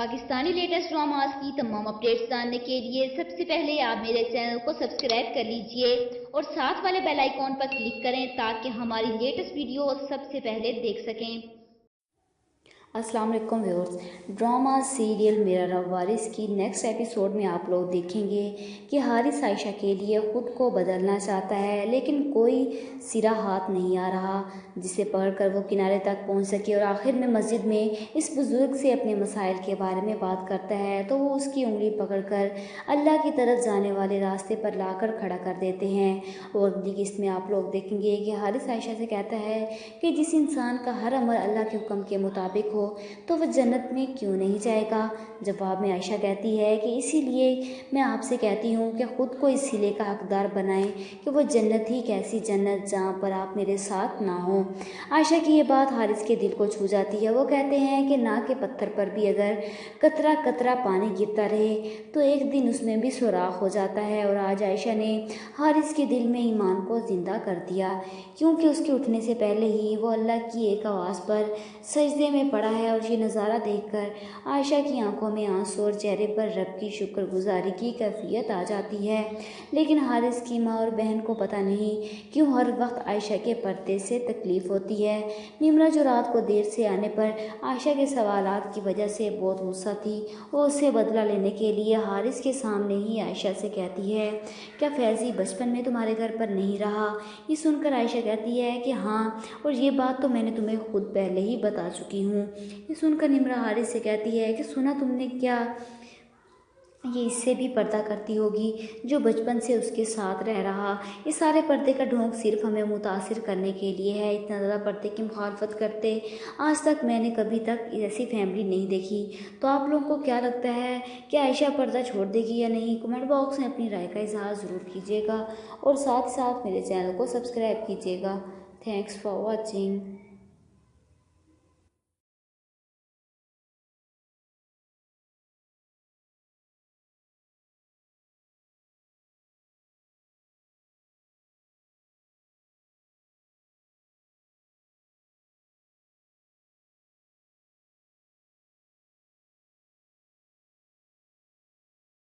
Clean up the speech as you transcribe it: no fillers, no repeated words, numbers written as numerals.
Pakistani latest dramas की तमाम updates जानने के लिए सबसे पहले आप मेरे चैनल को सब्सक्राइब कर लीजिए और साथ वाले बेल आइकॉन पर क्लिक करें ताकि हमारी लेटेस्ट वीडियो सबसे पहले देख सकें। अस्सलाम वालेकुम व्यूअर्स, ड्रामा सीरियल मेरा रब वारिस की नेक्स्ट एपिसोड में आप लोग देखेंगे कि हारिस आयशा के लिए ख़ुद को बदलना चाहता है, लेकिन कोई सिरा हाथ नहीं आ रहा जिसे पकड़कर वो किनारे तक पहुंच सके। और आखिर में मस्जिद में इस बुज़ुर्ग से अपने मसाइल के बारे में बात करता है तो वो उसकी उंगली पकड़कर अल्लाह की तरफ जाने वाले रास्ते पर लाकर खड़ा कर देते हैं। और अगली किस्त में आप लोग देखेंगे कि हारिस आयशा से कहता है कि जिस इंसान का हर अमल अल्लाह के हुक्म के मुताबिक हो तो वह जन्नत में क्यों नहीं जाएगा। जवाब में आयशा कहती है कि इसीलिए मैं आपसे कहती हूँ कि ख़ुद को इस सिले का हकदार बनाएं कि वह जन्नत ही कैसी जन्नत जहाँ पर आप मेरे साथ ना हो। आयशा की ये बात हारिस के दिल को छू जाती है। वो कहते हैं कि नाक के पत्थर पर भी अगर कतरा कतरा पानी गिरता रहे तो एक दिन उसमें भी सुराख हो जाता है। और आज आयशा ने हारिस के दिल में ईमान को ज़िंदा कर दिया, क्योंकि उसके उठने से पहले ही वो अल्लाह की एक आवाज़ पर सजदे में पड़ा है। और ये नज़ारा देखकर आयशा की आंखों में आंसू और चेहरे पर रब की शुक्रगुजारी की कैफियत आ जाती है। लेकिन हारिस की माँ और बहन को पता नहीं क्यों हर वक्त आयशा के पर्दे से तकलीफ़ होती है। निम्रा जो रात को देर से आने पर आयशा के सवालात की वजह से बहुत गुस्सा थी, वो उससे बदला लेने के लिए हारिस के सामने ही आयशा से कहती है, क्या फैज़ी बचपन में तुम्हारे घर पर नहीं रहा। ये सुनकर आयशा कहती है कि हाँ, और ये बात तो मैंने तुम्हें खुद पहले ही बता चुकी हूँ। ये सुनकर निम्रा हारिस से कहती है कि सुना तुमने क्या, ये इससे भी पर्दा करती होगी जो बचपन से उसके साथ रह रहा। ये सारे पर्दे का ढोंग सिर्फ हमें मुतासिर करने के लिए है। इतना ज़्यादा पर्दे की मुखालफत करते आज तक मैंने कभी तक ऐसी फैमिली नहीं देखी। तो आप लोगों को क्या लगता है कि आयशा पर्दा छोड़ देगी या नहीं? कमेंट बॉक्स में अपनी राय का इजहार ज़रूर कीजिएगा और साथ साथ मेरे चैनल को सब्सक्राइब कीजिएगा। Thanks for watching.